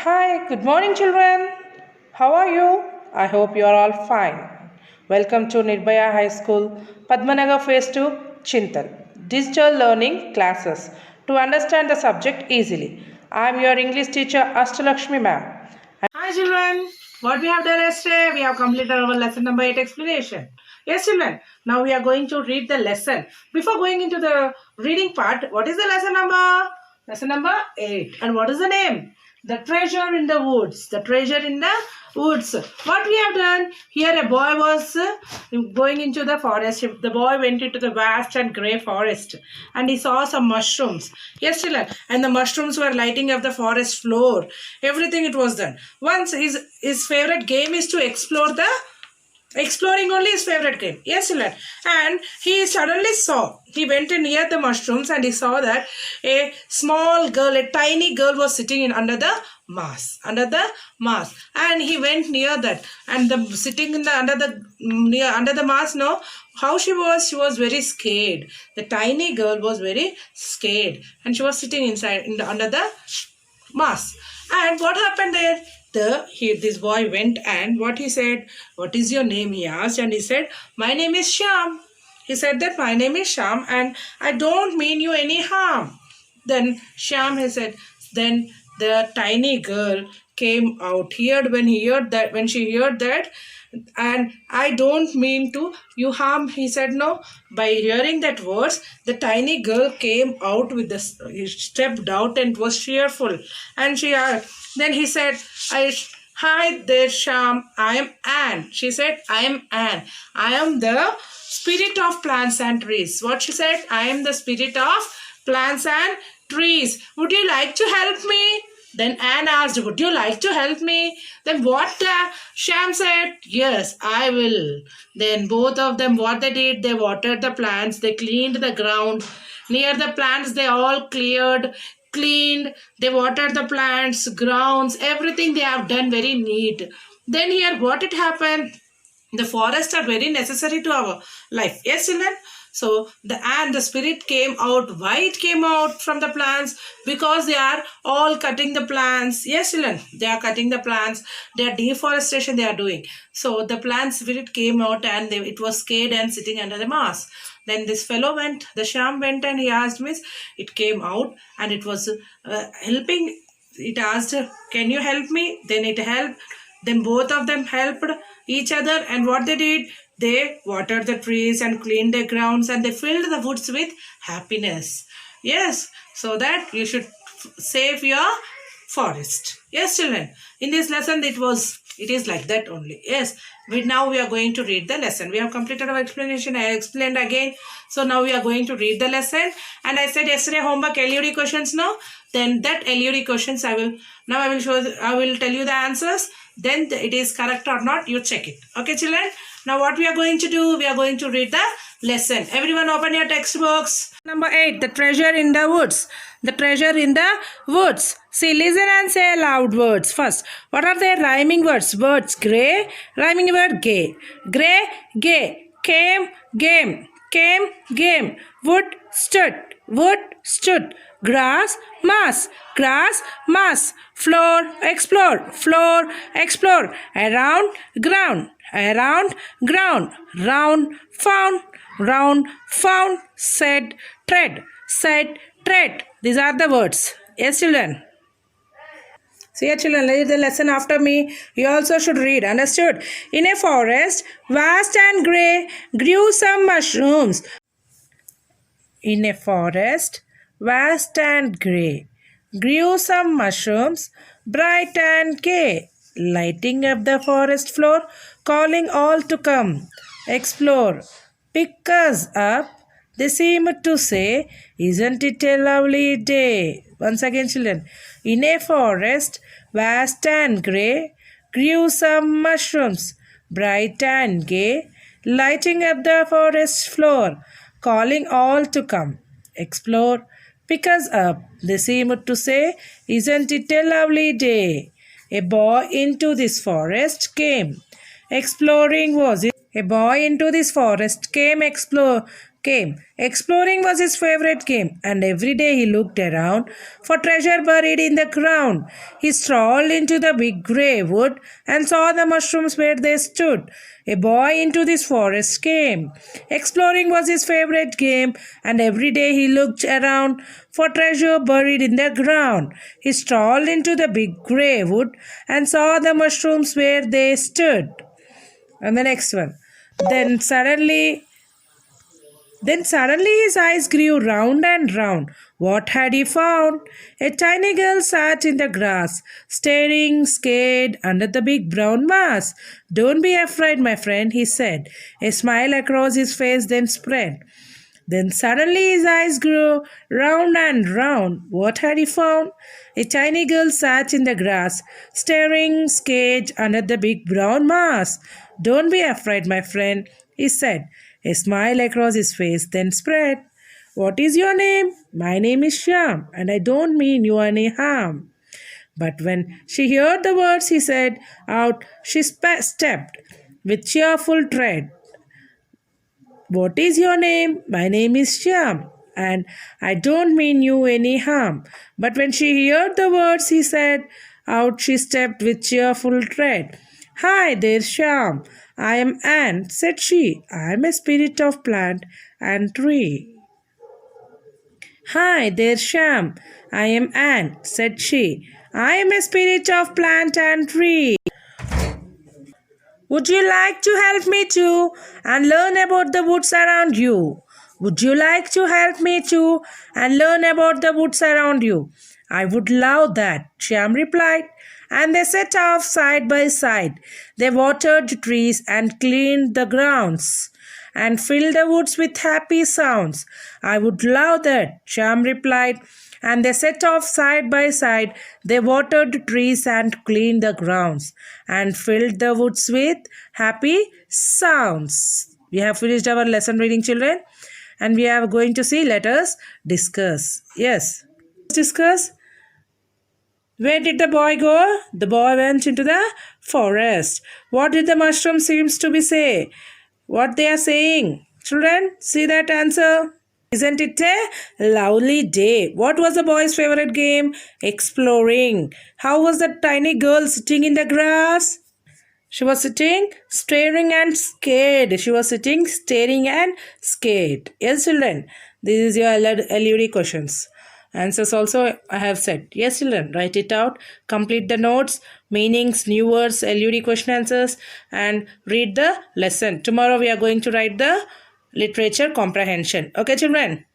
Hi, good morning, children. How are you? I hope you are all fine. Welcome to Nirbhaya High School, Padmanagar Phase 2, Chintal. Digital Learning Classes to understand the subject easily. I am your English teacher, Astalakshmi ma'am. Hi, children. What we have done yesterday? We have completed our lesson number 8 explanation. Yes, children. Now we are going to read the lesson. Before going into the reading part, what is the lesson number? Lesson number 8. And what is the name? The treasure in the woods. The treasure in the woods. What we have done? Here a boy was going into the forest. The boy went into the vast and grey forest and he saw some mushrooms. Yes, children. And the mushrooms were lighting up the forest floor. Everything it was done. Once his favorite game is to explore the exploring only his favorite game. Yes, children. And he suddenly saw, he went near the mushrooms and he saw that a small girl, a tiny girl was sitting in under the moss. And he went near that. And the sitting in the under the moss, no, how she was very scared. The tiny girl was very scared. And she was sitting inside under the moss. And what happened there? This boy went and what he said, what is your name? He asked and he said, my name is Shyam. He said that my name is Shyam and I don't mean you any harm. Then Shyam, he said, then the tiny girl came out. When she heard that, and I don't mean to you harm, he said no. By hearing that words, the tiny girl came out with the stepped out and was cheerful. And then he said, hi there, Shyam. I am Anne. She said, I am Anne. I am the spirit of plants and trees. What she said? I am the spirit of plants and trees. Would you like to help me? Then Anne asked, would you like to help me? Then what Shyam said? Yes, I will. Then both of them, what they did, they watered the plants, they cleaned the ground. Near the plants, they all cleaned, they watered the plants, grounds, everything they have done very neat. Then here, what it happened? The forests are very necessary to our life. Yes, children? So the spirit came out. Why it came out from the plants? Because they are all cutting the plants. Yes, children, they are cutting the plants. They are deforestation they are doing. So the plant spirit came out and it was scared and sitting under the moss. Then this fellow went, the Shyam went and he asked, Miss, it came out and it was helping. It asked, can you help me? Then it helped. Then both of them helped each other, and what they did, they watered the trees and cleaned the grounds and they filled the woods with happiness. Yes, so that you should save your forest. Yes, children. In this lesson, it is like that only. Yes, now we are going to read the lesson. We have completed our explanation. I explained again. So now we are going to read the lesson. And I said yesterday homework LUD questions. No, then that LUD questions I will tell you the answers. Then it is correct or not, you check it. Okay, children. Now what we are going to do, we are going to read the lesson. Everyone open your textbooks. Number 8, the treasure in the woods. The treasure in the woods. See, listen and say loud words. First, what are the rhyming words? Words grey, rhyming word gay. Grey, gay. Came, game. Came, game. Wood, stood. Wood, stood. Grass, mass. Grass, mass. Floor, explore. Floor, explore. Around, ground. Around, ground. Round, found. Round, found. Said, tread. Said, tread. These are the words. Yes, children. So here, children, read the lesson after me. You also should read. Understood? In a forest, vast and grey, grew some mushrooms. In a forest, vast and grey, grew some mushrooms, bright and gay, lighting up the forest floor, calling all to come, explore, pick us up. They seemed to say, isn't it a lovely day? Once again, children. In a forest, vast and grey, grew some mushrooms, bright and gay, lighting up the forest floor, calling all to come, explore, pick us up. They seemed to say, isn't it a lovely day? A boy into this forest came. Exploring was it. A boy into this forest game. Exploring was his favorite game, and every day he looked around for treasure buried in the ground. He strolled into the big grey wood and saw the mushrooms where they stood. A boy into this forest came. Exploring was his favorite game, and every day he looked around for treasure buried in the ground. He strolled into the big grey wood and saw the mushrooms where they stood. And the next one. Then suddenly his eyes grew round and round. What had he found? A tiny girl sat in the grass, staring, scared, under the big brown mass. Don't be afraid, my friend, he said. A smile across his face then spread. Then suddenly his eyes grew round and round. What had he found? A tiny girl sat in the grass, staring, scared, under the big brown mass. Don't be afraid, my friend, he said. A smile across his face then spread. What is your name? My name is Shyam, and I don't mean you any harm. But when she heard the words he said out, she stepped with cheerful tread. What is your name? My name is Shyam, and I don't mean you any harm. But when she heard the words he said out, she stepped with cheerful tread. Hi there, Shyam. I am Anne, said she. I am a spirit of plant and tree. Hi there, Shyam. I am Anne, said she. I am a spirit of plant and tree. Would you like to help me too and learn about the woods around you? Would you like to help me too and learn about the woods around you? I would love that, Shyam replied. And they set off side by side. They watered trees and cleaned the grounds and filled the woods with happy sounds. I would love that, Shyam replied. And they set off side by side. They watered trees and cleaned the grounds and filled the woods with happy sounds. We have finished our lesson reading, children, and we are going to see. Let us discuss. Yes, discuss. Where did the boy go? The boy went into the forest. What did the mushroom seems to be say? What they are saying? Children, see that answer. Isn't it a lovely day? What was the boy's favorite game? Exploring. How was the tiny girl sitting in the grass? She was sitting, staring and scared. She was sitting, staring and scared. Yes, children. This is your LED questions. Answers also I have said. Yes, children. Write it out. Complete the notes, meanings, new words, LED question answers, and read the lesson. Tomorrow we are going to write the literature comprehension. Okay, children.